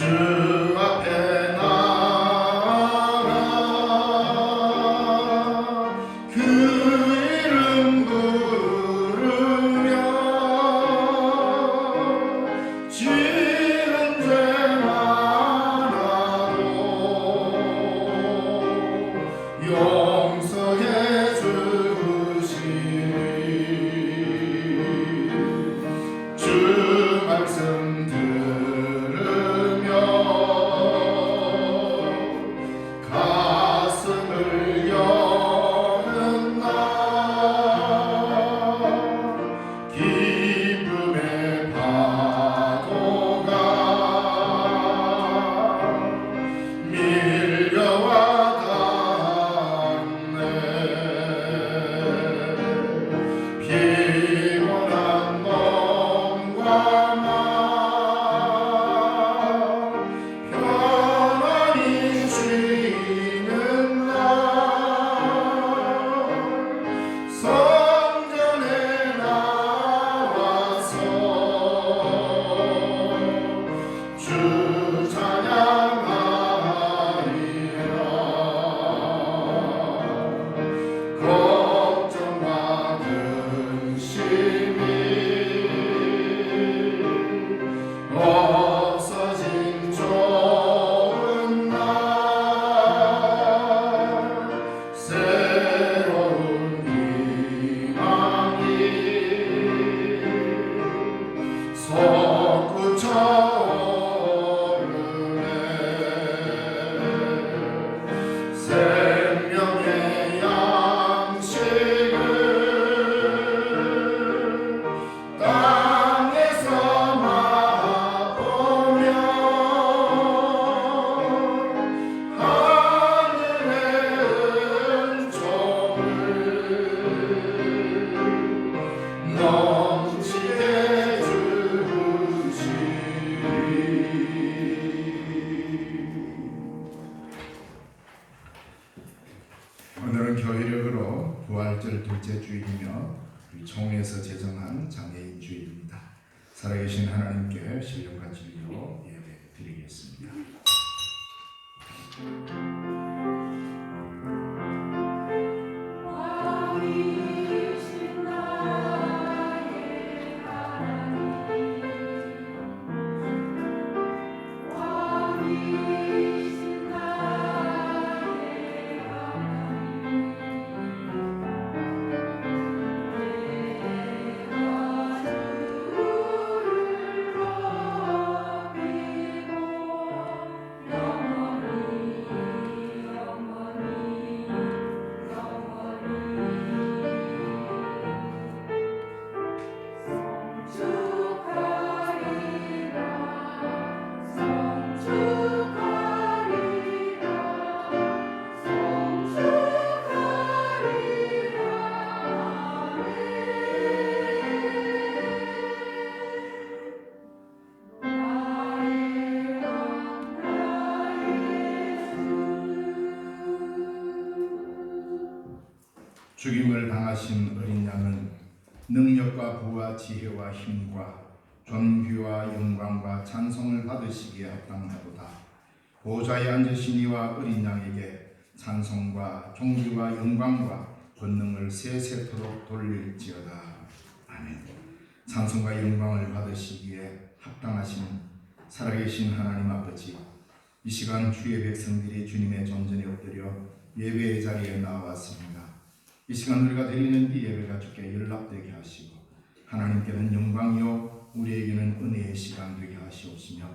앞에 나아가 그 이름 부르며 지은 죄 많아도 용서해 주시니 주 말씀 들으며 가슴을 여는 나 기쁨의 파도가 밀려와 닿네. 피곤한 몸과 나 편안히 쉬는 날 성전에 나와서 주 찬양하리라. 걱정과 근심이 없어진 좋은 날 새로운 희망이 솟구쳐 오르네. 생명의 양식을 땅에서 맛보며 하늘의 은총을 넘치게 주시리. 오늘은 교회력으로 부활절 둘째 주일이며 우리 총회에서 제정한 장애인 주일입니다. 살아계신 하나님께 신령과 진리로 예배 드리겠습니다. 왕이신 나의 하나님, 왕이신 나의 하나님, 내가 주를 섬기고 영원히 죽임을 당하신 어린 양은 능력과 부와 지혜와 힘과 존귀와 영광과 찬송을 받으시기에 합당하도다. 보좌에 앉으신 이와 어린 양에게 찬송과 존귀와 영광과 권능을 세세토록 돌릴지어다. 아멘. 찬송과 영광을 받으시기에 합당하신 살아계신 하나님 아버지, 이 시간 주의 백성들이 주님의 존전에 엎드려 예배의 자리에 나왔습니다. 이 시간 우리가 드리는 이 예배가 주께 연락되게 하시고 하나님께는 영광이요 우리에게는 은혜의 시간 되게 하시옵시며,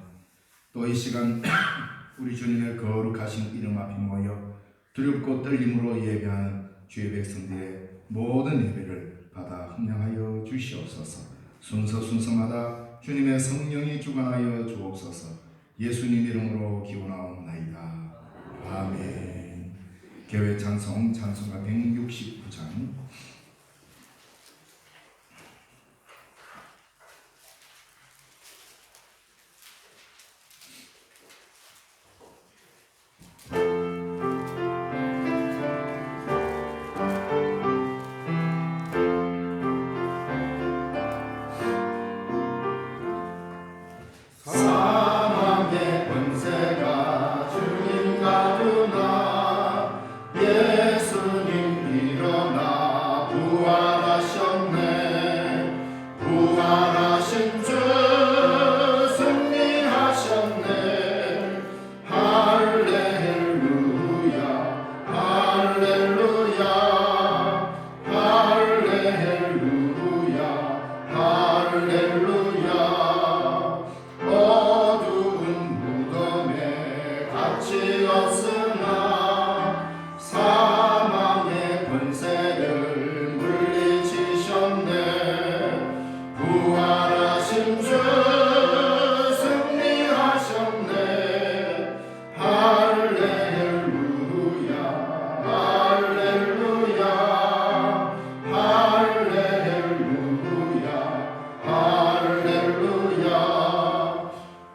또 이 시간 우리 주님의 거룩하신 이름 앞에 모여 두렵고 떨림으로 예배하는 주의 백성들의 모든 예배를 받아 흥량하여 주시옵소서. 순서마다 주님의 성령이 주관하여 주옵소서. 예수님 이름으로 기원하옵나이다. 아멘. 교회 찬송가 169장. 사망의 예수님 일어나 부활하셨네. 부활하신 주 승리하셨네. 할렐루야 할렐루야 할렐루야 할렐루야. 어두운 무덤에 갇히었으나 사망의 권세를 물리치셨네. 부활하신 주 승리하셨네. 할렐루야 할렐루야 할렐루야 할렐루야.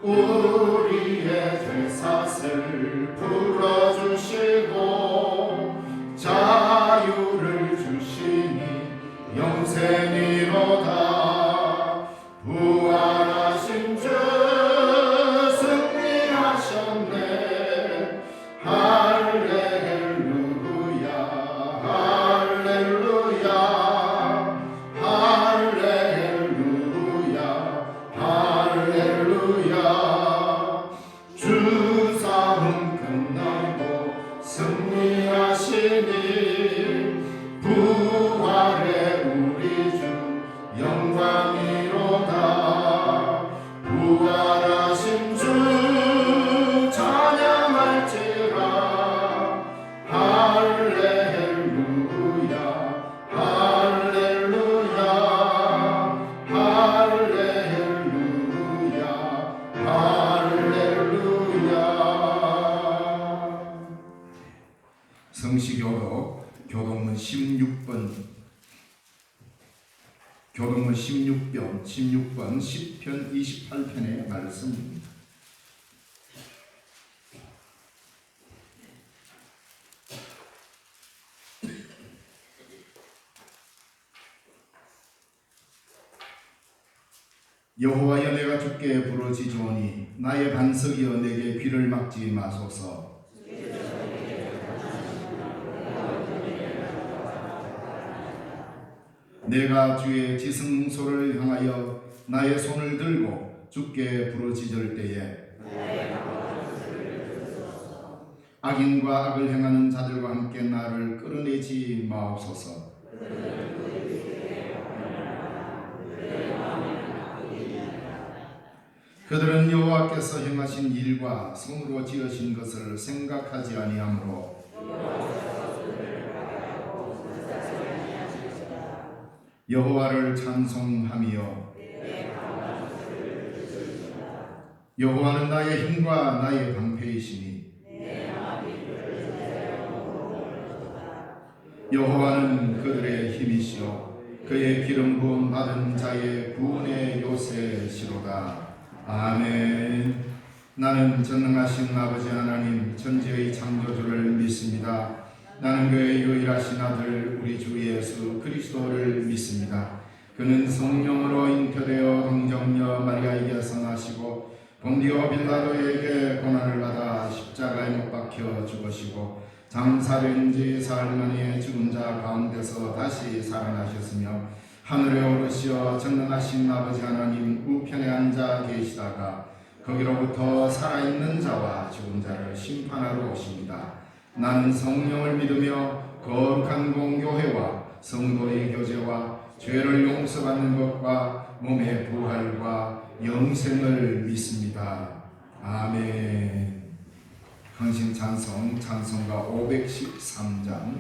우리의 죄사슬 풀어주시고 자유를 주시니 영생이로다. 부활하신 주 승리하셨네. 할렐루야 할렐루야 할렐루야 할렐루야. 주 싸움 끝나고 승리하시니 부활의 우리 주 영광이로다. 부활하신 주 찬양할지라. 할렐루야 할렐루야 할렐루야 할렐루야. 성시교독 교동문 16번 16번 10편 28편의 말씀입니다. 여호와여 내가 주께 부르짖으오니 나의 반석이여 내게 귀를 막지 마소서. 내가 주의 지승소를 향하여 나의 손을 들고 주께 부르짖을 때에 악인과 악을 행하는 자들과 함께 나를 끌어내지 마옵소서. 그들은 여호와께서 행하신 일과 손으로 지으신 것을 생각하지 아니하므로 여호와를 찬송하며 여호와는 나의 힘과 나의 방패이시니 여호와는 그들의 힘이시오 그의 기름 부음 받은 자의 구원의 요새시로다. 아멘. 나는 전능하신 아버지 하나님 천지의 창조주를 믿습니다. 나는 그의 유일하신 아들 우리 주 예수 그리스도를 믿습니다. 그는 성령으로 잉태되어 동정녀 마리아에게서 나시고 본디오 빌라도에게 고난을 받아 십자가에 못 박혀 죽으시고 장사된 지 사흘 만에 죽은 자 가운데서 다시 살아나셨으며 하늘에 오르시어 전능하신 아버지 하나님 우편에 앉아 계시다가 거기로부터 살아있는 자와 죽은 자를 심판하러 오십니다. 나는 성령을 믿으며 거룩한 공교회와 성도의 교제와 죄를 용서받는 것과 몸의 부활과 영생을 믿습니다. 아멘. 강신 찬송 찬송가 513장.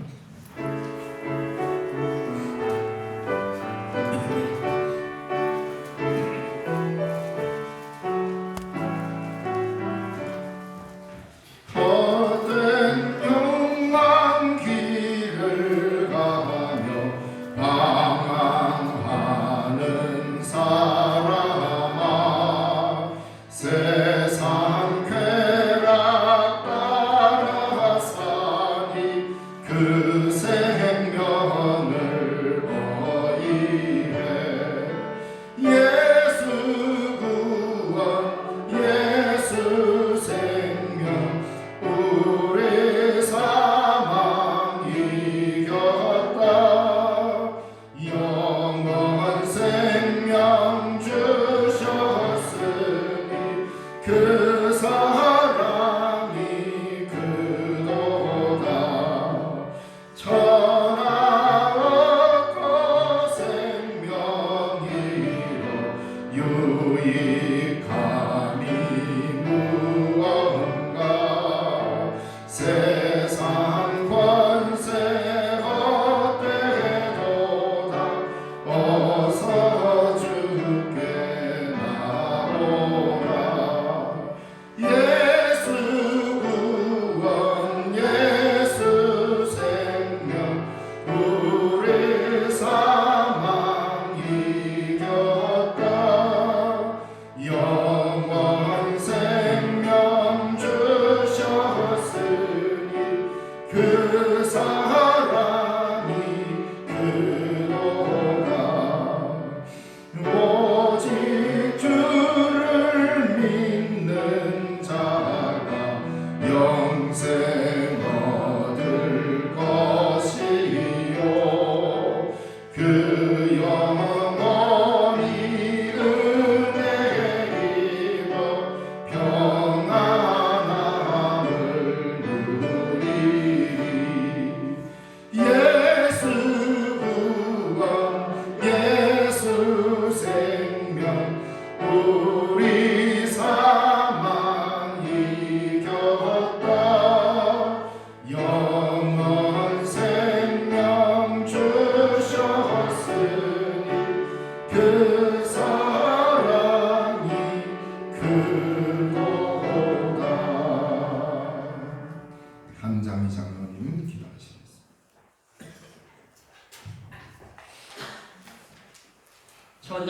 그 생명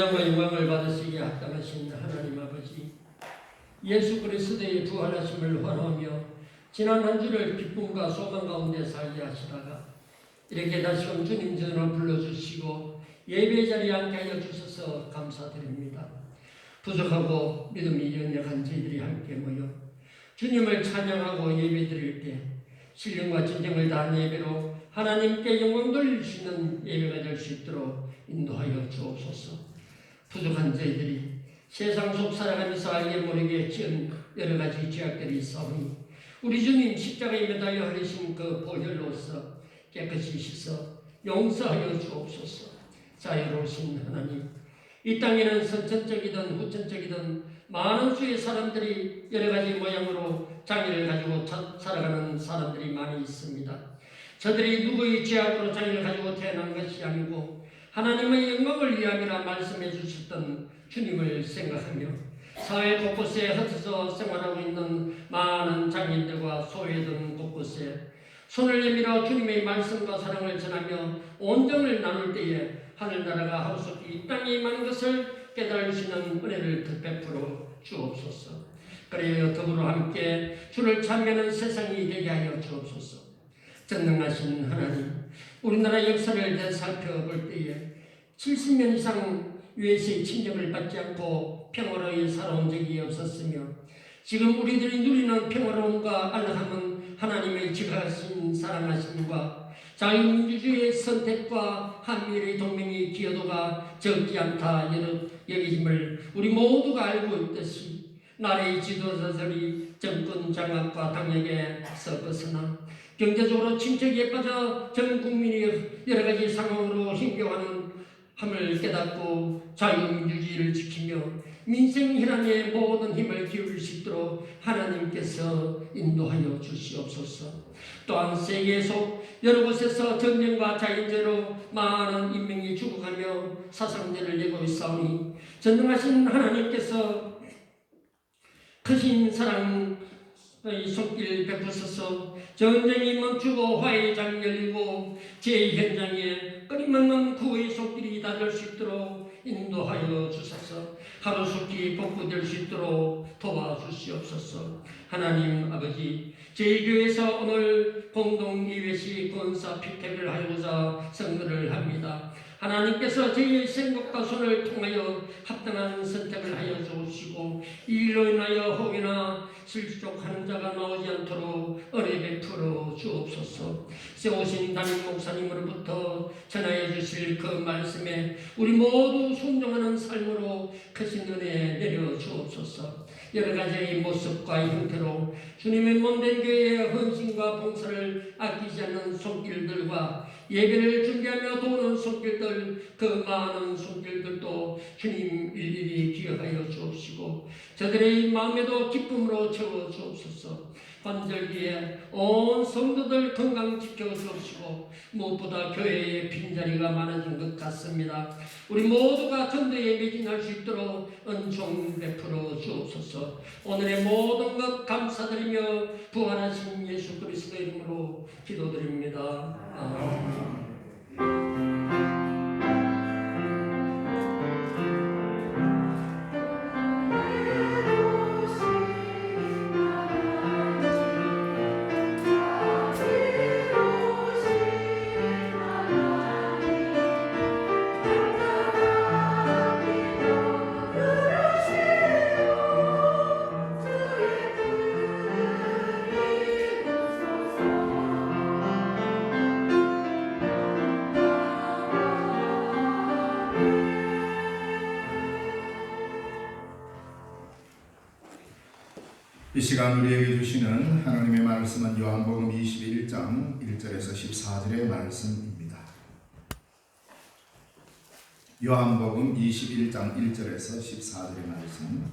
찬양과 영광을 받으시기에 합당하신 하나님 아버지, 예수 그리스도의 부활하심을 환호하며 지난 한 주를 기쁨과 소망 가운데 살게 하시다가 이렇게 다시금 주님 전으로 불러주시고 예배 자리에 앉게 하여 주셔서 감사드립니다. 부족하고 믿음이 연약한 저희들이 함께 모여 주님을 찬양하고 예배 드릴 때 신령과 진정을 다한 예배로 하나님께 영광 돌릴 수 있는 예배가 될 수 있도록 인도하여 주옵소서. 부족한 저희들이 세상 속 살아가면서 알게 모르게 지은 여러 가지 죄악들이 있사오니 우리 주님 십자가에 매달려 흘리신 그 보혈로서 깨끗이 씻어 용서하여 주옵소서. 자유로우신 하나님, 이 땅에는 선천적이든 후천적이든 많은 수의 사람들이 여러 가지 모양으로 장애를 가지고 살아가는 사람들이 많이 있습니다. 저들이 누구의 죄악으로 장애를 가지고 태어난 것이 아니고 하나님의 영광을 위함이라 말씀해 주셨던 주님을 생각하며 사회 곳곳에 흩어져 생활하고 있는 많은 장애인들과 소외된 곳곳에 손을 내밀어 주님의 말씀과 사랑을 전하며 온정을 나눌 때에 하늘나라가 하루속히 이 땅에 임하는 것을 깨달을 수 있는 은혜를 베풀어 주옵소서. 그래요 더불어 함께 주를 찬미하는 세상이 되게 하여 주옵소서. 전능하신 하나님, 우리나라 역사를 되살펴볼 때에 70년 이상 유해수의 침략을 받지 않고 평화로이 살아온 적이 없었으며 지금 우리들이 누리는 평화로움과 안락함은 하나님의 지극하신 사랑하심과 자유민주주의의 선택과 한미일의 동맹의 기여도가 적지 않다 여기심을 우리 모두가 알고 있듯이 나라의 지도자들이 정권 장악과 당력에 섞어서나 경제적으로 침체기에 빠져 전 국민이 여러 가지 상황으로 힘겨워하는 함을 깨닫고 자유민주주의를 지키며 민생 혈안에 모든 힘을 기울일 수 있도록 하나님께서 인도하여 주시옵소서. 또한 세계 속 여러 곳에서 전쟁과 자연재해로 많은 인명이 죽어가며 사상자를 내고 있사오니 전능하신 하나님께서 크신 사랑의 손길 베푸소서. 전쟁이 멈추고 화해의 장이 열리고 제 현장에 끊임없는 구호의 손길이 닿을 수 있도록 인도하여 주소서. 하루속히 복구될 수 있도록 도와주시옵소서. 하나님 아버지, 저희 교회에서 오늘 공동예배시 권사 피택을 하고자 선거를 합니다. 하나님께서 저희의 생각과 손을 통하여 합당한 선택을 하여 주시고 이 일로 인하여 혹여나 실족하는 자가 나오지 않도록 은혜 베풀어 주옵소서. 세우신 담임 목사님으로부터 전하여 주실 그 말씀에 우리 모두 순종하는 삶으로 크신 은혜 내려 주옵소서. 여러 가지의 모습과 형태로 주님의 몸된 교회의 헌신과 봉사를 아끼지 않는 손길들과 예배를 준비하며 도우는 손길들, 그 많은 손길들도 주님 일일이 기억하여 주옵시고 저들의 마음에도 기쁨으로 채워 주옵소서. 관절기에 온 성도들 건강 지켜 주옵시고 무엇보다 교회에 빈자리가 많아진 것 같습니다. 우리 모두가 전도에 매진할 수 있도록 은총 베풀어 주옵소서. 오늘의 모든 것 감사드리며 부활하신 예수 그리스도 이름으로 기도드립니다. 아멘. 이 시간 우리에게 주시는 하나님의 말씀은 요한복음 21장 1절에서 14절의 말씀입니다. 요한복음 21장 1절에서 14절의 말씀,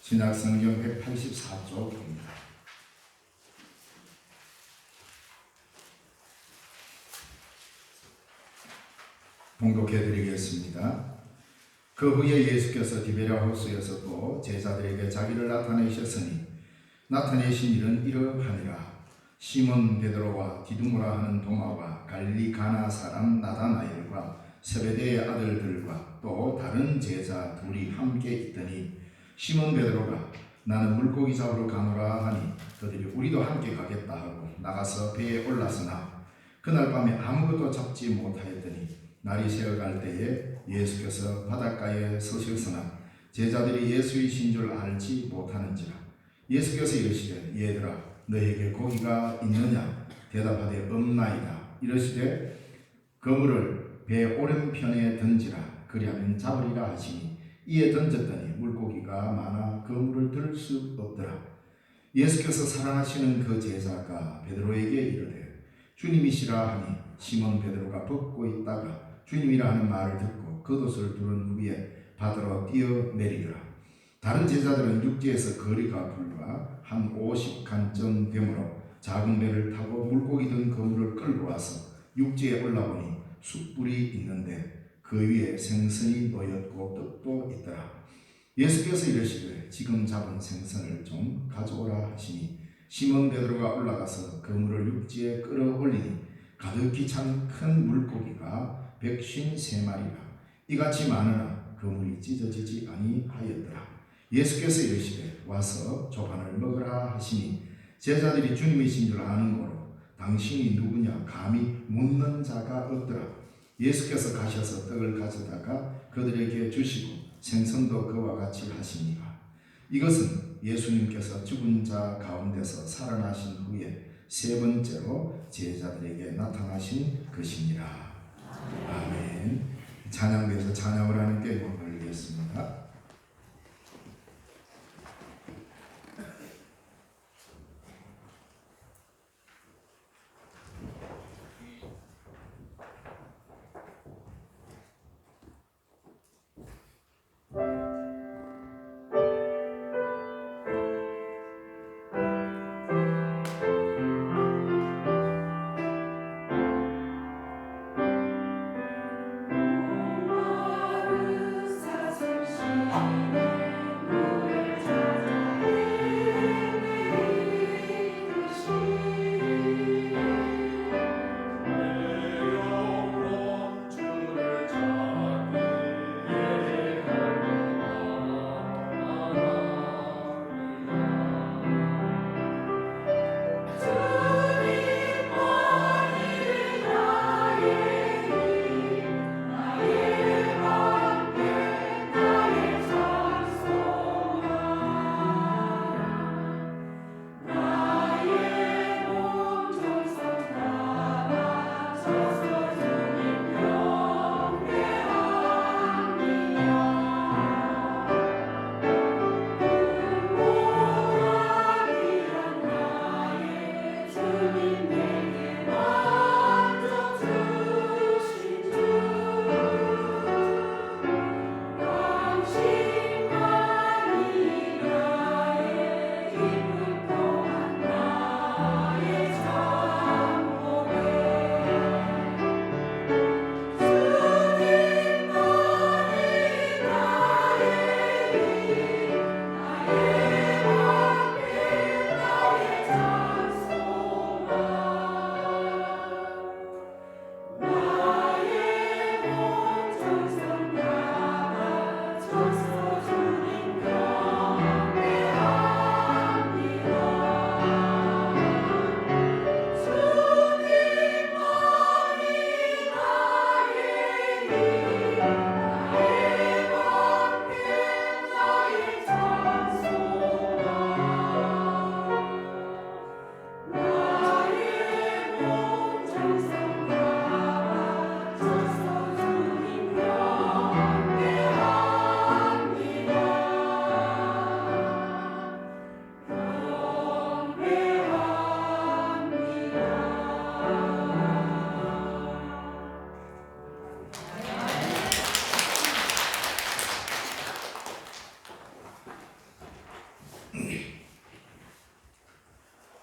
신약성경 184쪽입니다. 봉독해드리겠습니다. 그 후에 예수께서 디베랴 호수에서 또 제자들에게 자기를 나타내셨으니 나타내신 일은 이러하니라. 시몬 베드로와 디두모라 하는 도마와 갈릴리 가나 사람 나다나엘과 세베대의 아들들과 또 다른 제자 둘이 함께 있더니 시몬 베드로가 나는 물고기 잡으러 가노라 하니 그들이 우리도 함께 가겠다 하고 나가서 배에 올랐으나 그날 밤에 아무것도 잡지 못하였더니 날이 새어갈 때에 예수께서 바닷가에 서셨으나 제자들이 예수이신 줄 알지 못하는지라. 예수께서 이르시되 얘들아 너에게 고기가 있느냐 대답하되 없나이다. 이르시되 그물을 배 오른편에 던지라 그리하면 잡으리라 하시니 이에 던졌더니 물고기가 많아 그물을 들 수 없더라. 예수께서 사랑하시는 그 제자가 베드로에게 이르되 주님이시라 하니 시몬 베드로가 벗고 있다가 주님이라 하는 말을 듣고 겉옷을 두른 후에 바다로 뛰어내리더라. 다른 제자들은 육지에서 거리가 불과 한 50칸쯤 되므로 작은 배를 타고 물고기 든 그물을 끌고 와서 육지에 올라보니 숯불이 있는데 그 위에 생선이 놓였고 떡도 있더라. 예수께서 이르시되 지금 잡은 생선을 좀 가져오라 하시니 시몬 베드로가 올라가서 그물을 육지에 끌어올리니 가득히 찬 큰 물고기가 153마리라. 이같이 많으나 그물이 찢어지지 아니하였더라. 예수께서 이르시되 와서 조반을 먹으라 하시니 제자들이 주님이신 줄 아는 고로 당신이 누구냐 감히 묻는 자가 없더라. 예수께서 가셔서 떡을 가져다가 그들에게 주시고 생선도 그와 같이 하시니라. 이것은 예수님께서 죽은 자 가운데서 살아나신 후에 세 번째로 제자들에게 나타나신 것이니라. 아멘. 찬양대에서 찬양을 하는 때 올리겠습니다.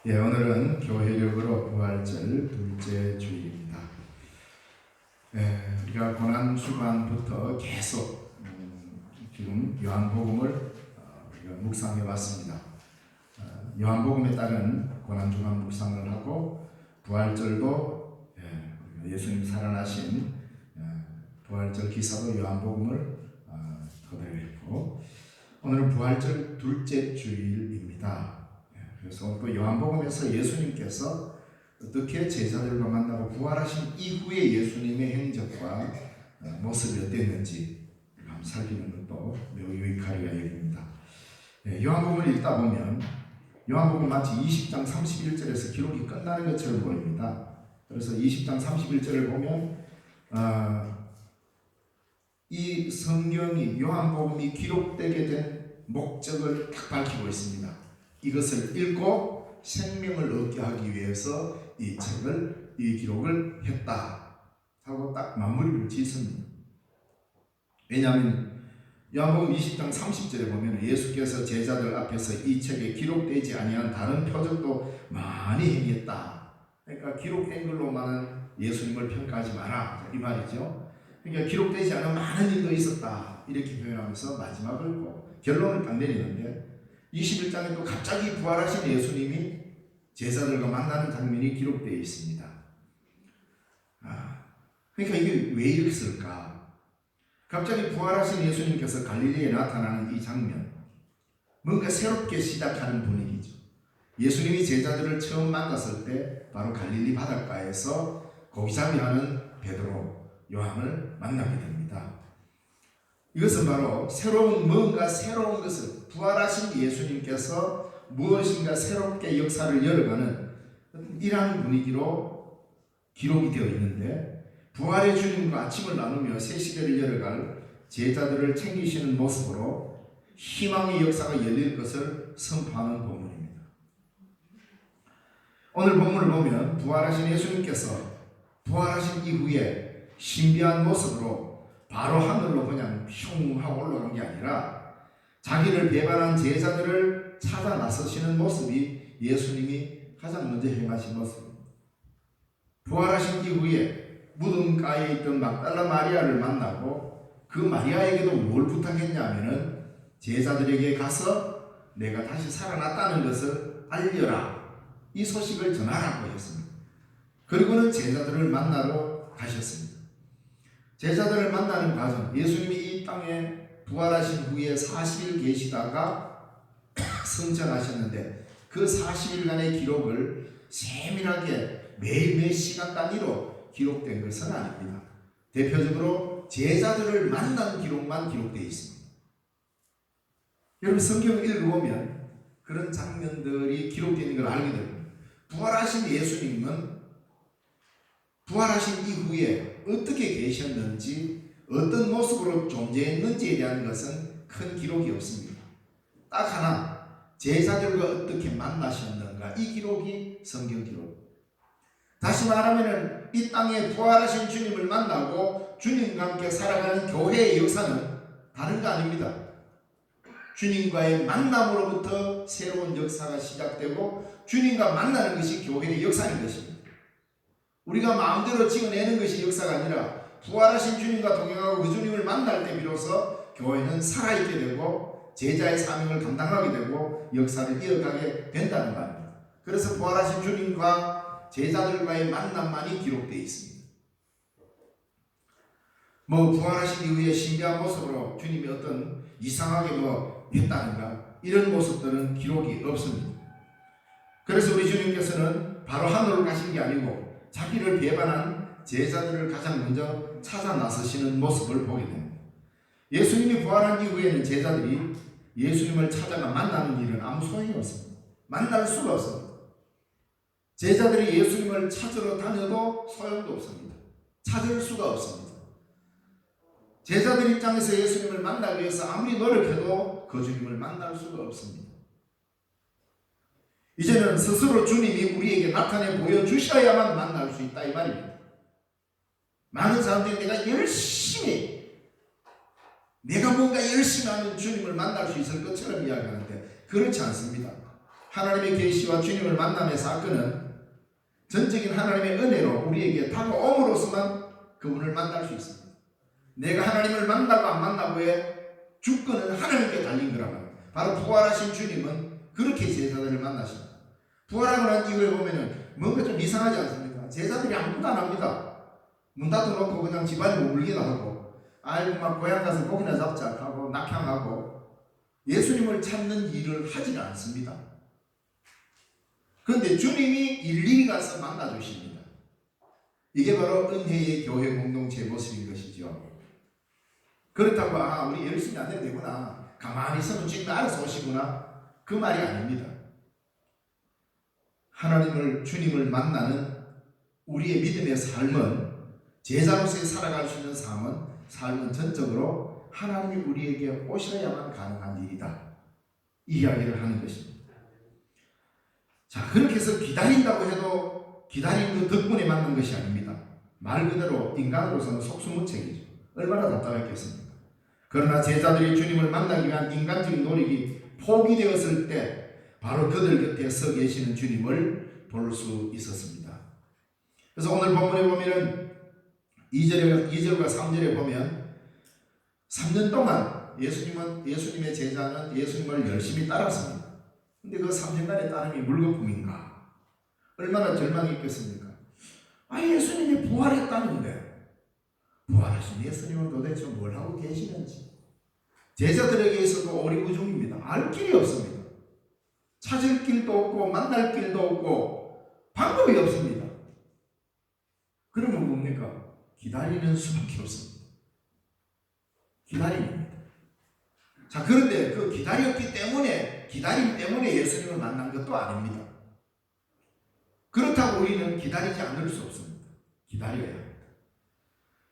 예, 오늘은 교회력으로 부활절 둘째 주일입니다. 우리가 고난 주간부터 계속 지금 요한복음을 우리가 묵상해 왔습니다. 요한복음에 따른 고난 주간 묵상을 하고 부활절도 예수님 살아나신 부활절 기사도 요한복음을 토대로 했고 오늘은 부활절 둘째 주일입니다. 그래서 또 요한복음에서 예수님께서 어떻게 제자들과 만나고 부활하신 이후의 예수님의 행적과 모습이 어땠는지 한번 살피는 것도 매우 유익할 이야기입니다. 요한복음을 읽다 보면 요한복음 마치 20장 31절에서 기록이 끝나는 것처럼 보입니다. 그래서 20장 31절을 보면 이 성경이 요한복음이 기록되게 된 목적을 딱 밝히고 있습니다. 이것을 읽고 생명을 얻게 하기 위해서 이 기록을 했다 하고 딱 마무리를 짓습니다. 왜냐하면 요한복음 20장 30절에 보면 예수께서 제자들 앞에서 이 책에 기록되지 아니한 다른 표적도 많이 행했다. 그러니까 기록된 걸로만은 예수님을 평가하지 마라 이 말이죠. 그러니까 기록되지 않은 많은 일도 있었다 이렇게 표현하면서 마지막을 결론을 딱 내리는데 21장에 또 갑자기 부활하신 예수님이 제자들과 만나는 장면이 기록되어 있습니다. 그러니까 이게 왜 이랬을까? 갑자기 부활하신 예수님께서 갈릴리에 나타나는 이 장면, 뭔가 새롭게 시작하는 분위기죠. 예수님이 제자들을 처음 만났을 때 바로 갈릴리 바닷가에서 고기잡이하는 베드로, 요한을 만나게 됩니다. 이것은 바로 뭔가 새로운 것을 부활하신 예수님께서 무엇인가 새롭게 역사를 열어가는 이러한 분위기로 기록이 되어 있는데 부활의 주님과 아침을 나누며 새 시대를 열어갈 제자들을 챙기시는 모습으로 희망의 역사가 열릴 것을 선포하는 본문입니다. 오늘 본문을 보면 부활하신 예수님께서 부활하신 이후에 신비한 모습으로 바로 하늘로 그냥 슝 하고 올라간 게 아니라 자기를 배반한 제자들을 찾아 나서시는 모습이 예수님이 가장 먼저 행하신 모습입니다. 부활하신 이후에 무덤가에 있던 막달라 마리아를 만나고 그 마리아에게도 뭘 부탁했냐면은 제자들에게 가서 내가 다시 살아났다는 것을 알려라. 이 소식을 전하라고 했습니다. 그리고는 제자들을 만나러 가셨습니다. 제자들을 만나는 과정, 예수님이 이 땅에 부활하신 후에 40일 계시다가 승천하셨는데 그 40일간의 기록을 세밀하게 매일 몇 시간 단위로 기록된 것은 아닙니다. 대표적으로 제자들을 만난 기록만 기록되어 있습니다. 여러분 성경을 읽어보면 그런 장면들이 기록되어 있는 걸 알게 됩니다. 부활하신 예수님은 부활하신 이후에 어떻게 계셨는지 어떤 모습으로 존재했는지에 대한 것은 큰 기록이 없습니다. 딱 하나, 제자들과 어떻게 만나셨는가 이 기록이 성경 기록. 다시 말하면 이 땅에 부활하신 주님을 만나고 주님과 함께 살아가는 교회의 역사는 다른 거 아닙니다. 주님과의 만남으로부터 새로운 역사가 시작되고 주님과 만나는 것이 교회의 역사인 것입니다. 우리가 마음대로 찍어내는 것이 역사가 아니라 부활하신 주님과 동행하고 그 주님을 만날 때 비로소 교회는 살아있게 되고 제자의 사명을 감당하게 되고 역사를 이어가게 된다는 말입니다. 그래서 부활하신 주님과 제자들과의 만남만이 기록되어 있습니다. 부활하신 이후에 신비한 모습으로 주님이 어떤 이상하게 했다는가 이런 모습들은 기록이 없습니다. 그래서 우리 주님께서는 바로 하늘로 가신 게 아니고 자기를 배반한 제자들을 가장 먼저 찾아 나서시는 모습을 보게 됩니다. 예수님이 부활한 이후에는 제자들이 예수님을 찾아가 만나는 일은 아무 소용이 없습니다. 만날 수가 없습니다. 제자들이 예수님을 찾으러 다녀도 소용도 없습니다. 찾을 수가 없습니다. 제자들 입장에서 예수님을 만나기 위해서 아무리 노력해도 그 주님을 만날 수가 없습니다. 이제는 스스로 주님이 우리에게 나타내 보여주셔야만 만날 수 있다 이 말입니다. 많은 사람들이 내가 뭔가 열심히 하면 주님을 만날 수 있을 것처럼 이야기하는데 그렇지 않습니다. 하나님의 계시와 주님을 만남의 사건은 전적인 하나님의 은혜로 우리에게 다가옴으로써만 그분을 만날 수 있습니다. 내가 하나님을 만나고 안 만나고의 주권은 하나님께 달린 거라고. 바로 부활하신 주님은 그렇게 제자들을 만나십니다. 부활하고 난 이후에 보면은 뭔가 좀 이상하지 않습니까? 제자들이 아무것도 안 합니다. 문 닫아놓고 그냥 집안에 머물기도 하고 아이고 막 고향 가서 고기나 잡자 하고 낙향하고 예수님을 찾는 일을 하지는 않습니다. 그런데 주님이 일일이 가서 만나주십니다. 이게 바로 은혜의 교회 공동체의 모습인 것이죠. 그렇다고 우리 열심히 안 해도 되구나, 가만히 있으면 주님이 알아서 오시구나, 그 말이 아닙니다. 하나님을, 주님을 만나는 우리의 믿음의 삶은, 제자로서의 살아갈 수 있는 삶은 전적으로 하나님이 우리에게 오셔야만 가능한 일이다, 이 이야기를 하는 것입니다. 자, 그렇게 해서 기다린다고 해도 기다린 그 덕분에 만난 것이 아닙니다. 말 그대로 인간으로서는 속수무책이죠. 얼마나 답답했겠습니까? 그러나 제자들이 주님을 만나기 위한 인간적인 노력이 포기되었을 때 바로 그들 곁에 서 계시는 주님을 볼 수 있었습니다. 그래서 오늘 본문에 보면은 2절과 3절에 보면 3년 동안 예수님의 제자는 예수님을 열심히 따랐습니다. 근데 그 3년간의 따름이 물거품인가? 얼마나 절망이 있겠습니까? 예수님이 부활했다는데 부활하신 예수님은 도대체 뭘 하고 계시는지 제자들에게 있어도 오리무중입니다. 알 길이 없습니다. 찾을 길도 없고 만날 길도 없고 방법이 없습니다. 그러면 뭡니까? 기다리는 수밖에 없습니다. 기다림입니다. 자, 그런데 그 기다림 때문에 예수님을 만난 것도 아닙니다. 그렇다고 우리는 기다리지 않을 수 없습니다. 기다려야 합니다.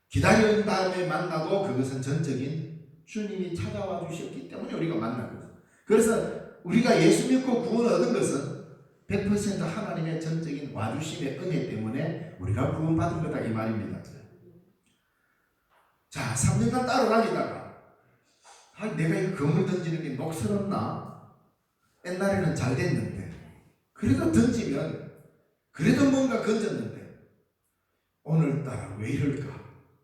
기다린 다음에 만나도 그것은 전적인 주님이 찾아와 주셨기 때문에 우리가 만난 거죠. 그래서 우리가 예수 믿고 구원 얻은 것은 100% 하나님의 전적인 와주심의 은혜 때문에 우리가 구원받은 거다, 이 말입니다. 자, 3년간 따라다니다가 내가 이 검을 던지는 게 녹스럽나? 옛날에는 잘 됐는데 그래도 던지면 그래도 뭔가 건졌는데 오늘따라 왜 이럴까?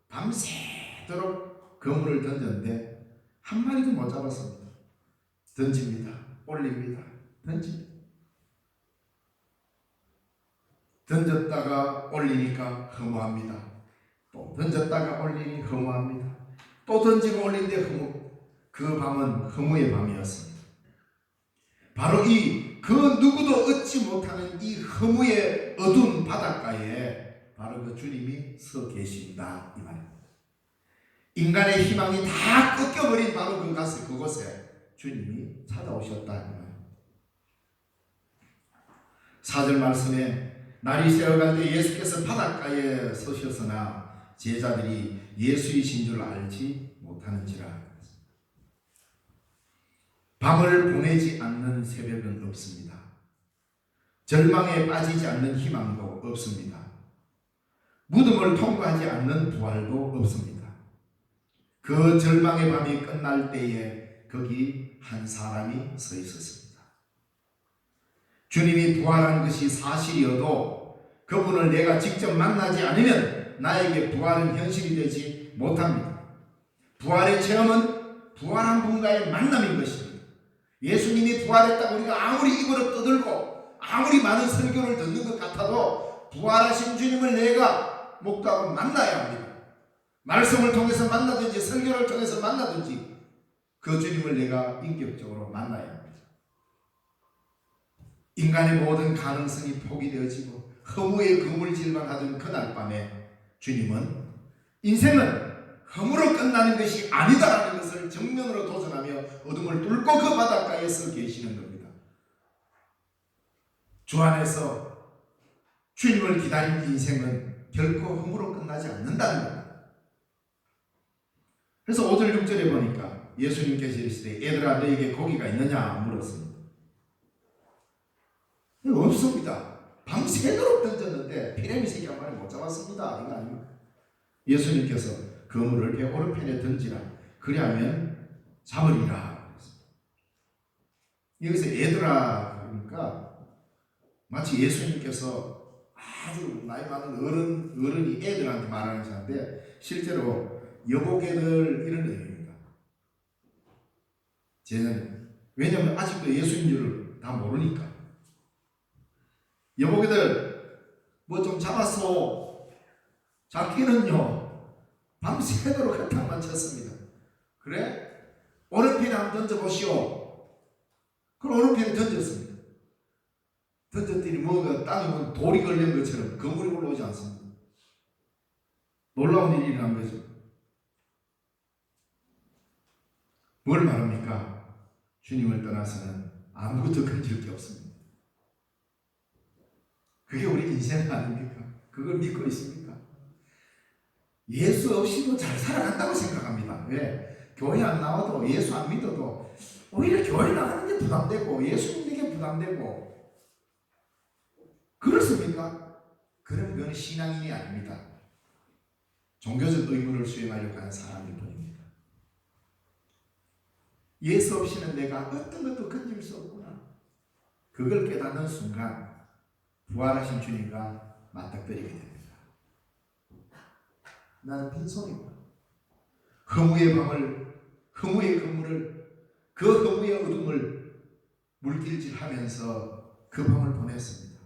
밤새도록 그물을 던졌는데 한 마리도 못 잡았습니다. 던집니다. 올립니다. 던집니다. 던졌다가 올리니까 허무합니다. 또 던졌다가 올리니 허무합니다. 또 던지고 올리는데 허무. 그 밤은 허무의 밤이었습니다. 바로 그 누구도 얻지 못하는 이 허무의 어두운 바닷가에 바로 그 주님이 서 계신다, 이 말입니다. 인간의 희망이 다 꺾여버린 바로 그곳에 주님이 찾아오셨다, 이 말입니다. 4절 말씀에 날이 새어갈 때 예수께서 바닷가에 서셨으나 제자들이 예수이신 줄 알지 못하는지라. 밤을 보내지 않는 새벽은 없습니다. 절망에 빠지지 않는 희망도 없습니다. 무덤을 통과하지 않는 부활도 없습니다. 그 절망의 밤이 끝날 때에 거기 한 사람이 서 있었습니다. 주님이 부활한 것이 사실이어도 그분을 내가 직접 만나지 않으면 나에게 부활은 현실이 되지 못합니다. 부활의 체험은 부활한 분과의 만남인 것입니다. 예수님이 부활했다고 우리가 아무리 입으로 떠들고 아무리 많은 설교를 듣는 것 같아도 부활하신 주님을 내가 목도하고 만나야 합니다. 말씀을 통해서 만나든지 설교를 통해서 만나든지 그 주님을 내가 인격적으로 만나야 합니다. 인간의 모든 가능성이 포기되어지고 허무의 그물질만 하던 그날 밤에 주님은 인생은 허무로 끝나는 것이 아니다라는 것을 정면으로 도전하며 어둠을 뚫고 그 바닷가에 서 계시는 겁니다. 주 안에서 주님을 기다린 인생은 결코 허무로 끝나지 않는다는 겁니다. 그래서 5절 6절에 보니까 예수님께서 이르시되 얘들아 너에게 고기가 있느냐 물었습니다. 없습니다. 밤새도록 던졌는데 피레미 새끼 한 마리 못 잡았습니다. 이거 아닙니까? 예수님께서 그물을 배 오른편에 던지라. 그리하면 잡으리라. 여기서 얘들아 그러니까 마치 예수님께서 아주 나이 많은 어른이 애들한테 말하는 자인데 실제로 여보개들 이런 의미입니다. 왜냐하면 아직도 예수인 줄을 다 모르니까. 여보개들 뭐 좀 잡았어. 잡기는요 밤새도록 한탕만 쳤습니다. 그래? 오른편에 한번 던져보시오. 그럼 오른편에 던졌습니다. 던졌더니 뭐가 땅에 돌이 걸린 것처럼 거물이 올라오지 않습니다. 놀라운 일이 일어난 거죠. 뭘 말합니까? 주님을 떠나서는 아무것도 건질 게 없습니다. 그게 우리 인생 아닙니까? 그걸 믿고 있습니까? 예수 없이도 잘 살아간다고 생각합니다. 왜? 교회 안 나와도 예수 안 믿어도 오히려 교회 나가는 게 부담되고 예수 믿는 게 부담되고 그렇습니까? 그런 건 신앙인이 아닙니다. 종교적 의무를 수행하려고 하는 사람일 뿐입니다. 예수 없이는 내가 어떤 것도 건질 수 없구나. 그걸 깨닫는 순간 부활하신 주님과 맞닥뜨리게 됩니다. 나는 빈손이구나. 허무의 밤을, 허무의 그물을, 그 허무의 어둠을 물길질하면서 그 밤을 보냈습니다.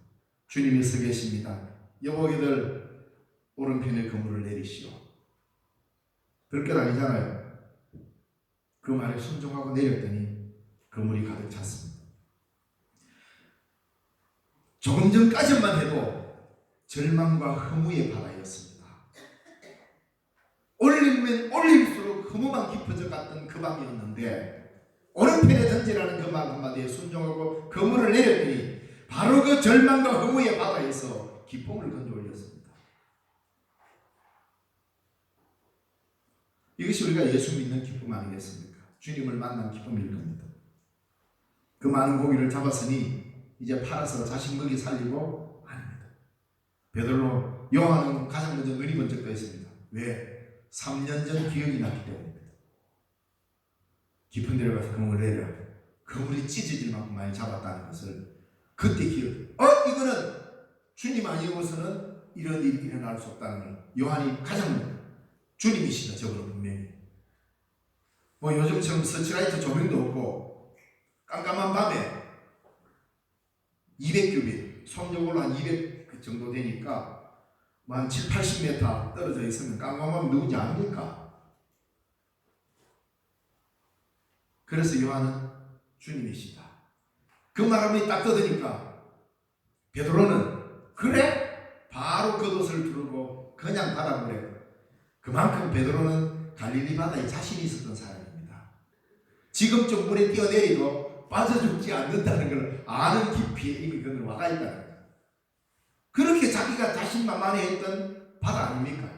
주님이 서 계십니다. 여보기들 오른편에 그물을 내리시오. 들것 아니잖아요. 그 말에 순종하고 내렸더니 그물이 가득 찼습니다. 조금 전까지만 해도 절망과 허무의 바다였습니다. 올리면 올릴수록 허무만 깊어져 갔던 그 밤이었는데 오른편에 던지라는 그 말 한마디에 순종하고 그물을 내렸더니 바로 그 절망과 허무의 바다에서 기쁨을 건져 올렸습니다. 이것이 우리가 예수 믿는 기쁨 아니겠습니까? 주님을 만난 기쁨일 겁니다. 그 많은 고기를 잡았으니 이제 팔아서 자식 먹이 살리고 아닙니다. 베드로, 요한은 가장 먼저 눈이 번쩍 떠있습니다. 왜? 3년 전 기억이 났기 때문입니다. 깊은 데로 가서 그물을 내려 그물이 찢어질 만큼 많이 잡았다는 것을 그때 기억. 이거는 주님 아니고서는 이런 일이 일어날 수 없다는 걸 요한이 가장 먼저 주님이시다. 저거는 분명히. 뭐 요즘처럼 서치라이트 조명도 없고 깜깜한 밤에 200규빗, 속력으로 한 200 정도 되니까 뭐 한 7, 80m 떨어져 있으면 깜깜하면 누군지 압니까? 그래서 요한은 주님이시다. 그 말함이 딱 떠드니까 베드로는 그래? 바로 겉옷을 두르고 그냥 바다물에 그만큼 베드로는 갈릴리 바다에 자신이 있었던 사람입니다. 지금쯤 물에 뛰어내리도 빠져 죽지 않는다는 걸 아는 깊이에 이미 그는 와가 있다는 거예요. 그렇게 자기가 자신만만해했던 바다 아닙니까?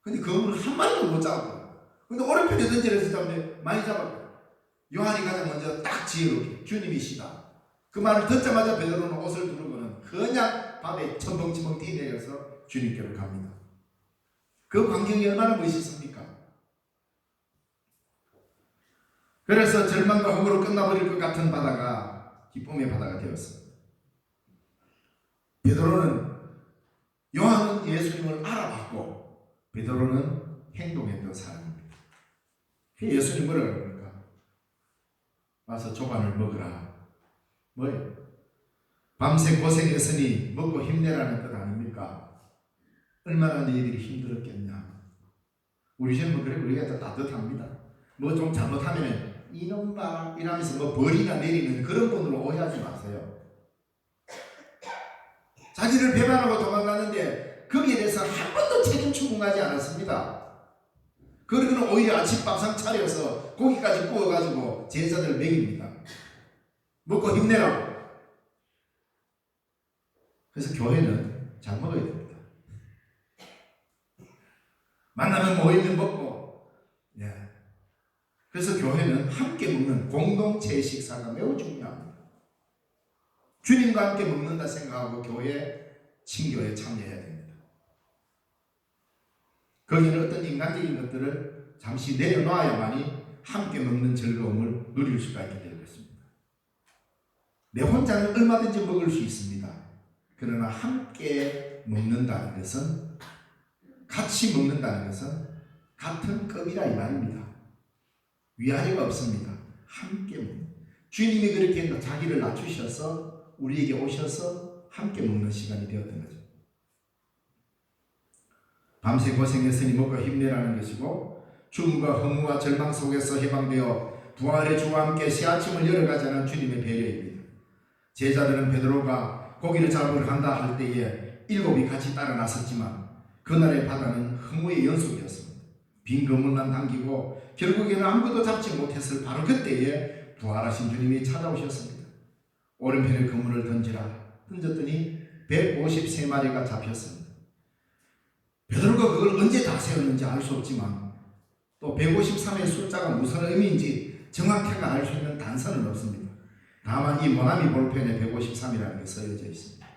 근데 그 물을 한 마리도 못 잡았고 근데 오른편에 던지려서 잡는데 많이 잡았고 요한이 가장 먼저 딱 지혜롭게 주님이시다. 그 말을 듣자마자 베드로는 옷을 두르고는 그냥 밤에 첨벙첨벙 뛰내려서 주님께로 갑니다. 그 광경이 얼마나 멋있습니까? 그래서 절망과 허무로 끝나버릴 것 같은 바다가 기쁨의 바다가 되었습니다. 베드로는 요한은 예수님을 알아봤고 베드로는 행동했던 사람입니다. 예수님 뭐라고 합니까? 와서 조반을 먹으라. 뭐예요? 밤새 고생했으니 먹고 힘내라는 뜻 아닙니까? 얼마나 너희들이 힘들었겠냐. 우리 집은 그래 우리가 더 따뜻합니다. 뭐 좀 잘못하면 이놈 봐 이러면서 뭐 벌이나 내리는 그런 분으로 오해하지 마세요. 자기를 배반하고 도망가는데 거기에 대해서 한 번도 책임 추궁하지 않았습니다. 그리고는 오히려 아침밥상 차려서 고기까지 구워가지고 제자들 먹입니다. 먹고 힘내라고. 그래서 교회는 잘 먹어야 됩니다. 만나면 모이면 먹고. 예. 그래서 교회는 함께 먹는 공동체 식사가 매우 중요합니다. 주님과 함께 먹는다 생각하고 교회, 친교에 참여해야 됩니다. 거기는 어떤 인간적인 것들을 잠시 내려놔야만이 함께 먹는 즐거움을 누릴 수가 있게 되는 것입니다. 내 혼자는 얼마든지 먹을 수 있습니다. 그러나 함께 먹는다는 것은 같이 먹는다는 것은 같은 급이라 이 말입니다. 위아래가 없습니다. 함께 먹는. 주님이 그렇게 자기를 낮추셔서 우리에게 오셔서 함께 먹는 시간이 되었던 거죠. 밤새 고생했으니 먹고 힘내라는 것이고, 죽음과 허무와 절망 속에서 해방되어 부활의 주와 함께 새 아침을 열어가자는 주님의 배려입니다. 제자들은 베드로가 고기를 잡으러 간다 할 때에 7이 같이 따라 나섰지만 그날의 바다는 허무의 연속이었습니다. 빈 그물만 당기고 결국에는 아무것도 잡지 못했을 바로 그때에 부활하신 주님이 찾아오셨습니다. 오른편에 그물을 던졌더니 153마리가 잡혔습니다. 베드로가 그걸 언제 다 세웠는지 알 수 없지만 또 153의 숫자가 무슨 의미인지 정확하게 알 수 있는 단서는 없습니다. 다만 이 모나미 볼펜에 153이라는 게 써져 있습니다.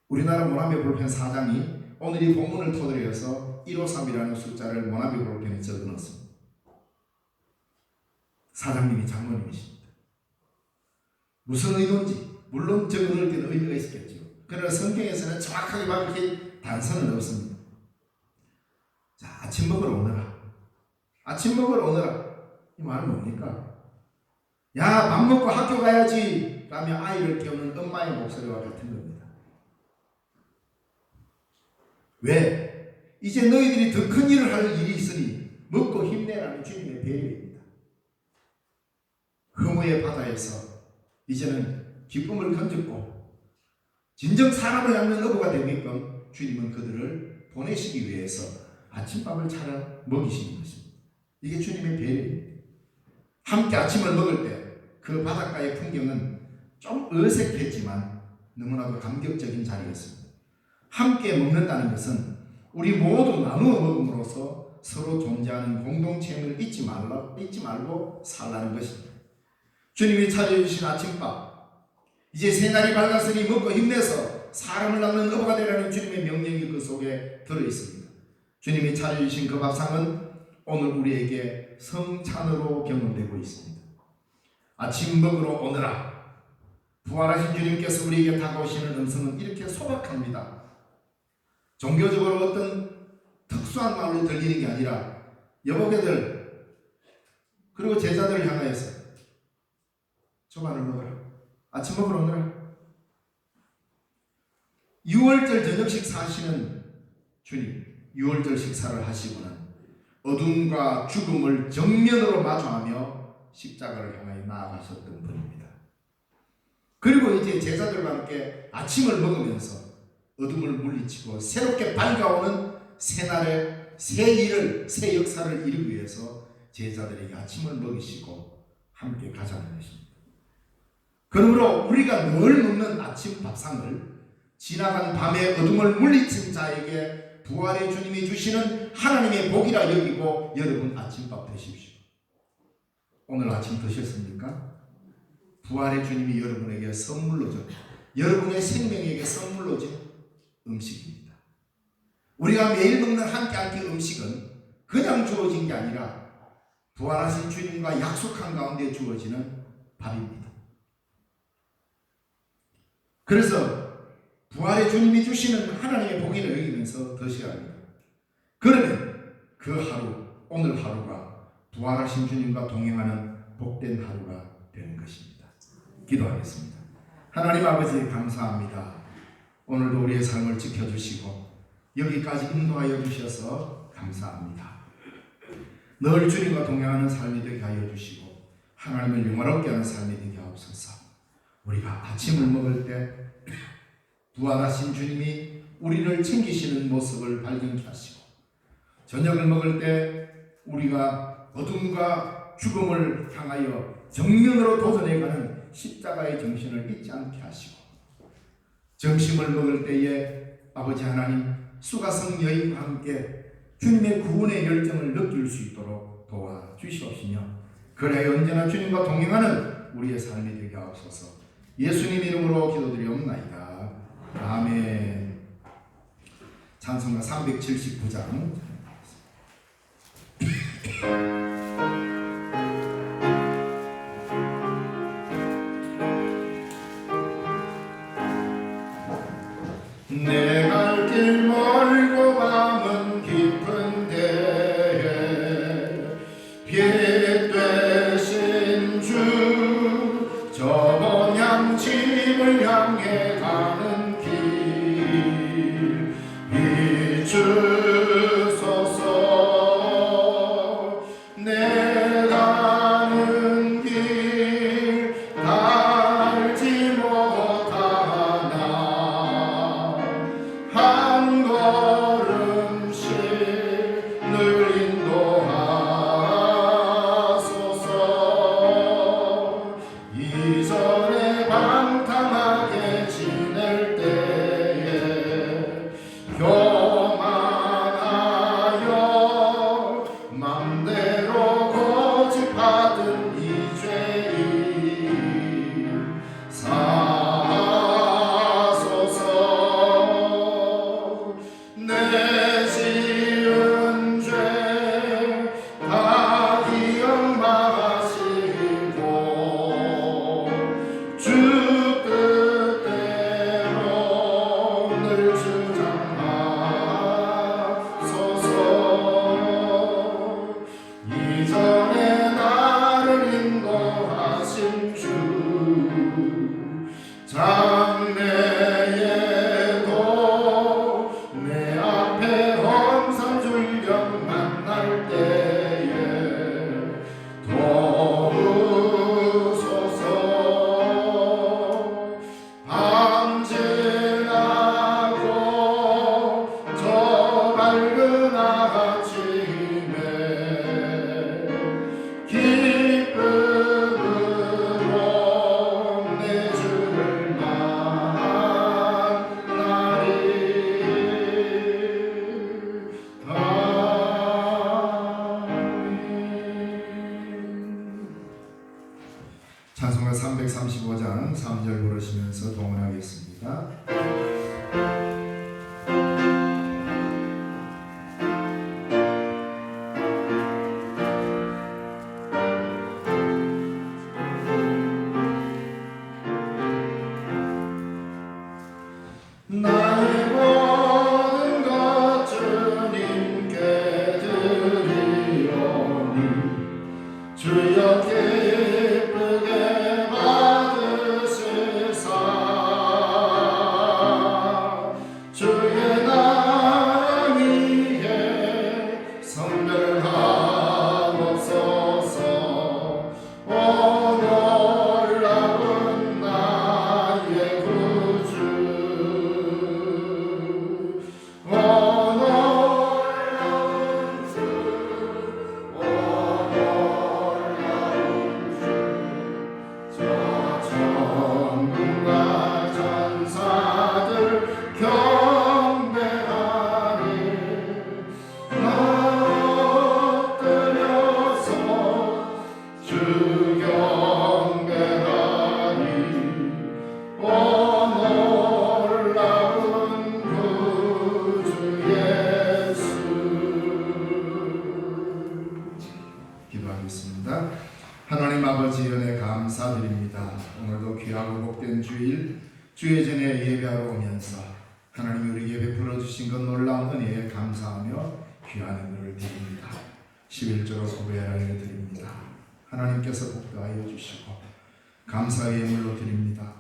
우리나라 모나미 볼펜 사장이 오늘 이 본문을 토대로 153이라는 숫자를 모나미 볼펜에 적어넣었습니다. 사장님이 장모님이십니다. 무슨 의도인지 물론 적어넣을 때는 의미가 있었겠죠. 그러나 성경에서는 정확하게 밝힌 단서는 없습니다. 자, 아침 먹으러 오너라. 아침 먹으러 오너라. 이 말은 뭡니까? 야, 밥 먹고 학교 가야지 라며 아이를 깨우는 엄마의 목소리와 같은 겁니다. 왜? 이제 너희들이 더 큰 일을 할 일이 있으니 먹고 힘내라는 주님의 배려입니다. 허무의 바다에서 이제는 기쁨을 건졌고 진정 사람을 닮는 어부가 되게끔 주님은 그들을 보내시기 위해서 아침밥을 차려 먹이시는 것입니다. 이게 주님의 배려입니다. 함께 아침을 먹을 때 그 바닷가의 풍경은 좀 어색했지만 너무나도 감격적인 자리였습니다. 함께 먹는다는 것은 우리 모두 나누어 먹음으로써 서로 존재하는 공동체임을 잊지 말고 살라는 것입니다. 주님이 차려주신 아침밥, 이제 새날이 밝았으니 먹고 힘내서 사람을 낳는 어부가 되라는 주님의 명령이 그 속에 들어있습니다. 주님이 차려주신 그 밥상은 오늘 우리에게 성찬으로 경험되고 있습니다. 아침 먹으러 오너라. 부활하신 주님께서 우리에게 다가오시는 음성은 이렇게 소박합니다. 종교적으로 어떤 특수한 말로 들리는 게 아니라 여보게들 그리고 제자들을 향하여서 저만을 먹어라. 아침 먹으러 오너라. 6월절 저녁 식사하시는 주님, 6월절 식사를 하시고는 어둠과 죽음을 정면으로 마주하며 십자가를 향하여 나아가셨던 분입니다. 그리고 이제 제자들과 함께 아침을 먹으면서 어둠을 물리치고 새롭게 밝아오는 새날의 새 일을, 새 역사를 이루기 위해서 제자들에게 아침을 먹이시고 함께 가자는 것입니다. 그러므로 우리가 늘 먹는 아침 밥상을 지나간 밤의 어둠을 물리친 자에게 부활의 주님이 주시는 하나님의 복이라 여기고 여러분 아침밥 드십시오. 오늘 아침 드셨습니까? 부활의 주님이 여러분에게 선물로 준, 여러분의 생명에게 선물로 준 음식입니다. 우리가 매일 먹는 한 끼 한 끼 음식은 그냥 주어진 게 아니라 부활하신 주님과 약속한 가운데 주어지는 밥입니다. 그래서 부활의 주님이 주시는 하나님의 복을 여기면서 드셔야 합니다. 그러면 그 하루, 오늘 하루가 부활하신 주님과 동행하는 복된 하루가 되는 것입니다. 기도하겠습니다. 하나님 아버지 감사합니다. 오늘도 우리의 삶을 지켜주시고 여기까지 인도하여 주셔서 감사합니다. 늘 주님과 동행하는 삶이 되게 하여 주시고 하나님을 영화롭게 하는 삶이 되게 하옵소서. 우리가 아침을 먹을 때 부활하신 주님이 우리를 챙기시는 모습을 발견케 하시고 저녁을 먹을 때 우리가 어둠과 죽음을 향하여 정면으로 도전해가는 십자가의 정신을 잊지 않게 하시고 점심을 먹을 때에 아버지 하나님 수가성 여인과 함께 주님의 구원의 열정을 느낄 수 있도록 도와주시옵시며 그래야 언제나 주님과 동행하는 우리의 삶이 되게 하옵소서. 예수님 이름으로 기도드리옵나이다. 아멘. 찬송가 379장 내 갈 길 멀고 밤은 깊은데 빛 되신 주 저 번향집을 향해 가는 길 비추 장래에도 내 앞에 엄상줄경 만날 때에 도우소서. 밤 지나고 저 밝은 아침에 기쁨으로 내 주를 만나리. 아멘. 찬송가 335장 3절 부르시면서 동원하겠습니다. 나의 모든 것 주님께 드리오니 주여 기쁘게 받으시사. 주의 나라 위에 성별하옵소서. 오 놀라운 나의 구주, 오 놀라운 주, 오 놀라운 주. 저 천군과 전사들 경배하니 엎드려서 주 경배하니. 오 놀라운 구주 예수. 기도하겠습니다. 하나님 아버지 은혜 감사드립니다. 오늘도 귀하고 복된 주일 주의 전에 예배하러 오면서 하나님이 우리에게 베풀어 주신 것 놀라운 은혜에 감사하며 귀한 은혜를 드립니다. 11조로 구배하여 드립니다. 하나님께서 복도하여 주시고 감사의 예물로 드립니다.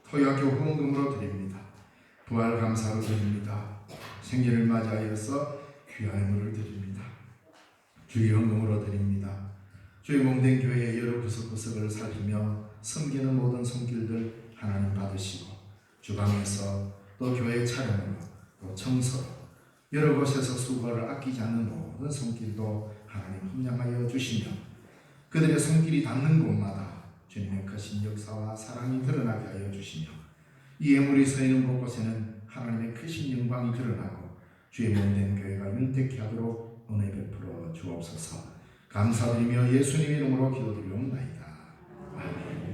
토약교 후원금으로 드립니다. 부활 감사로 드립니다. 생일을 맞이하여서 귀한 예물을 드립니다. 주의 헌금으로 드립니다. 주의 몸된 교회의 여러 구석구석을 살피며 섬기는 모든 손길들 하나님 받으시고 주방에서 또 교회 촬영으로 또 청소로 여러 곳에서 수고를 아끼지 않는 모든 손길도 하나님 함량하여 주시며 그들의 손길이 닿는 곳마다 주님의 크신 역사와 사랑이 드러나게 하여 주시며 이 예물이 서 있는 곳곳에는 하나님의 크신 영광이 드러나고 주의 몸된 교회가 윤택케 하도록 은혜 베풀어 주옵소서. 감사드리며 예수님 이름으로 기도드리옵나이다. 아멘.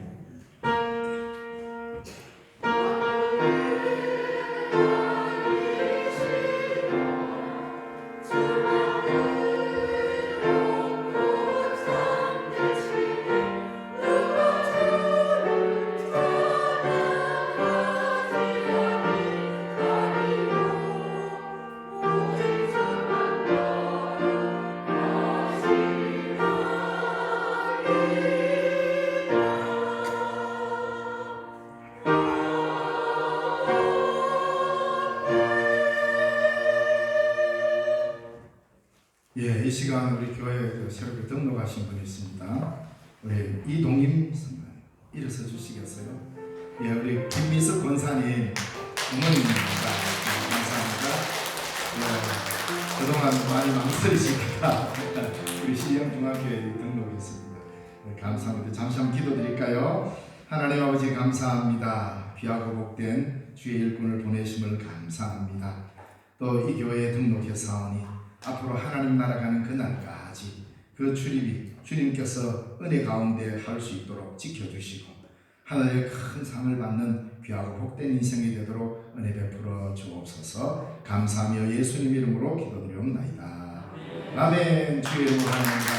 예, 이 시간 우리 교회에 새롭게 등록하신 분이 있습니다. 우리 이동임 선생님 일어서 주시겠어요? 예, 우리 김미숙 권사님 어머님입니다. 감사합니다. 예, 그동안 많이 망설이시다가 우리 시영중학교에 등록했습니다. 네, 감사합니다. 잠시 한번 기도드릴까요? 하나님 아버지 감사합니다. 귀하고 복된 주의 일꾼을 보내심을 감사합니다. 또 이 교회에 등록해사오니 앞으로 하나님 나라 가는 그날까지 그 출입이 주님께서 은혜 가운데 할 수 있도록 지켜주시고 하늘의 큰 상을 받는 귀하고 복된 인생이 되도록 은혜 베풀어 주옵소서. 감사하며 예수님 이름으로 기도드리옵나이다. 아멘. 주의 이름으로 합니다.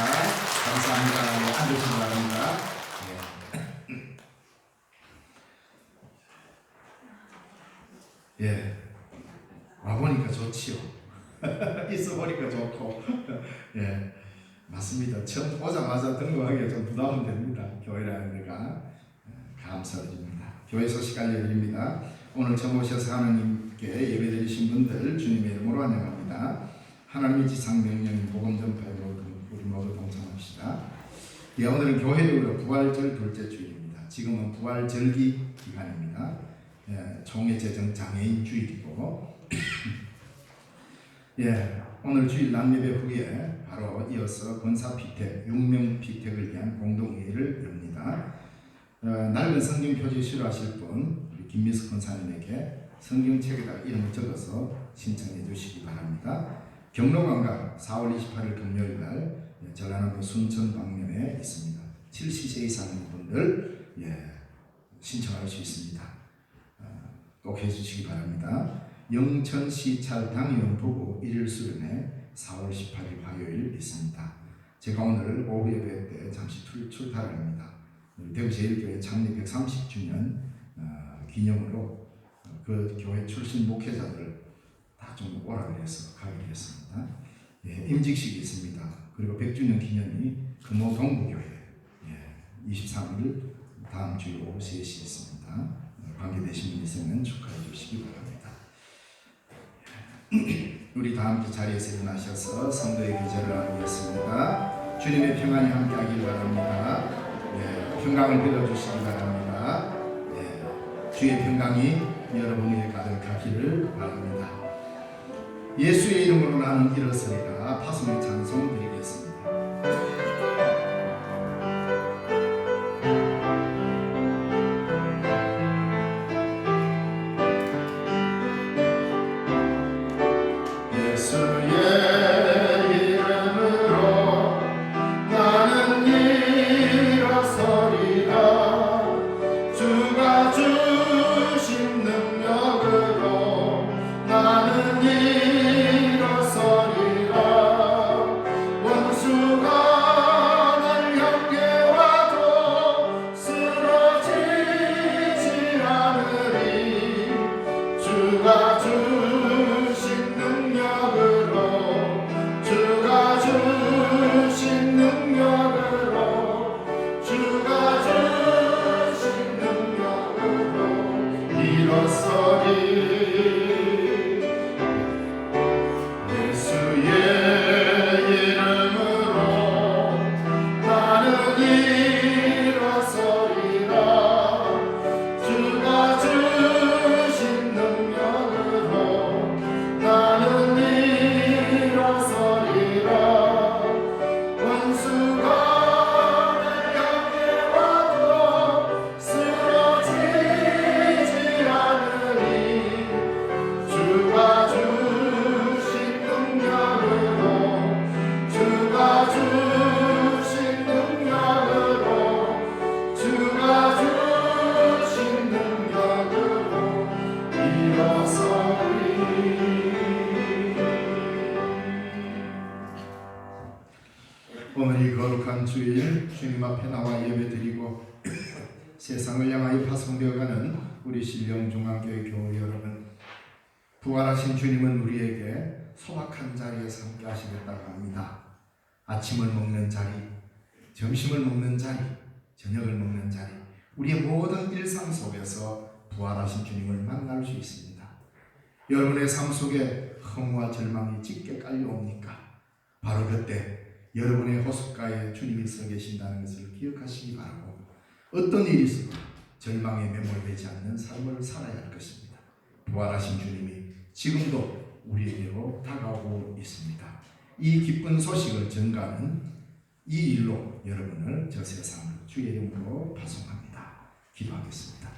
감사합니다. 앉으시기 바랍니다. 예, 와보니까 좋지요. 있어보니까 좋고. 예, 맞습니다. 처음 오자마자 등록하기가 좀 부담됩니다. 교회라는 데가. 감사드립니다. 교회 소식 알려드립니다. 오늘 처음 오셔서 하나님께 예배드리신 분들 주님의 이름으로 환영합니다. 하나님의 지상 명령인 복음 전파로 우리 모두 동참합시다. 예, 오늘은 교회적으로 부활절 둘째 주일입니다. 지금은 부활절기 기간입니다. 예, 총회재정 장애인 주일이고 예, 오늘 주일 남예배 후에 바로 이어서 권사피택, 육명피택을 위한 공동회의를 엽니다. 낡은 성경 표지 싫어하실 분 우리 김미숙 권사님에게 성경책에다가 이름을 적어서 신청해 주시기 바랍니다. 경로관광 4월 28일 금요일날 전라남도 순천 방면에 있습니다. 70세 이상인 분들 신청할 수 있습니다. 꼭 해주시기 바랍니다. 영천시찰 당의원 부부 1일 수련회 4월 18일 화요일 있습니다. 제가 오늘 오후 예배 때 잠시 출타를 합니다. 대구제일교회 창립 130주년 기념으로 그 교회 출신 목회자들 다 좀 오라 그래서 가기로 했습니다. 예, 임직식이 있습니다. 그리고 100주년 기념이 금호 동부교회 23일 다음 주 오후 3시 있습니다. 관계되신 분 있으면 축하해 주시기 바랍니다. 우리 다 함께 자리에서 일어나셔서 성도의 기절을 하겠습니다. 주님의 평안이 함께 하길 바랍니다. 평강을 빌어주시기 바랍니다. 주의 평강이 여러분에게 가득하기를 바랍니다. 예수의 이름으로 나는 일어서리라. 파송의 찬송 드리겠습니다. 오늘 이 거룩한 주일 주님 앞에 나와 예배드리고 세상을 향하여 파송되어가는 우리 신령중앙교회 교우 여러분, 부활하신 주님은 우리에게 소박한 자리에서 함께 하시겠다고 합니다. 아침을 먹는 자리, 점심을 먹는 자리, 저녁을 먹는 자리, 우리의 모든 일상 속에서 부활하신 주님을 만날 수 있습니다. 여러분의 삶 속에 허무와 절망이 짙게 깔려옵니까? 바로 그때 여러분의 호숫가에 주님이 서 계신다는 것을 기억하시기 바라고, 어떤 일이 있어도 절망에 매몰되지 않는 삶을 살아야 할 것입니다. 부활하신 주님이 지금도 우리에게로 다가오고 있습니다. 이 기쁜 소식을 전가하는 이 일로 여러분을 저 세상을 주의 이름으로 파송합니다. 기도하겠습니다.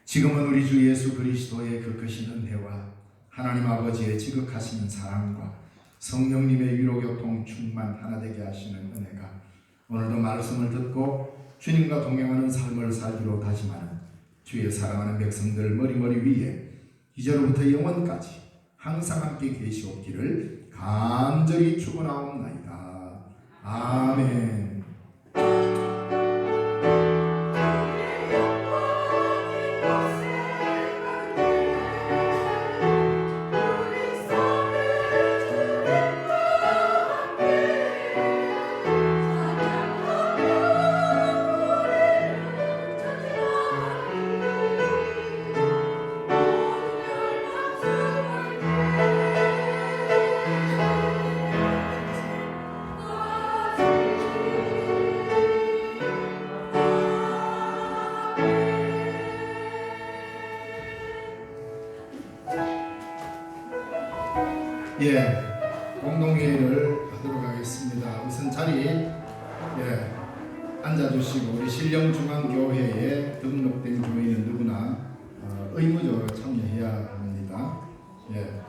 지금은 우리 주 예수 그리스도의 그 크신 은혜와 하나님 아버지의 지극하시는 사랑과 성령님의 위로교통 충만 하나 되게 하시는 은혜가 오늘도 말씀을 듣고 주님과 동행하는 삶을 살기로 다짐하는 주의 사랑하는 백성들 머리머리 위에 이제로부터 영원까지 항상 함께 계시옵기를 간절히 축원하옵나이다. 아멘. 예, 공동회의를 하도록 하겠습니다. 우선 자리 앉아주시고 우리 신령중앙교회에 등록된 교인은 누구나 의무적으로 참여해야 합니다. 예.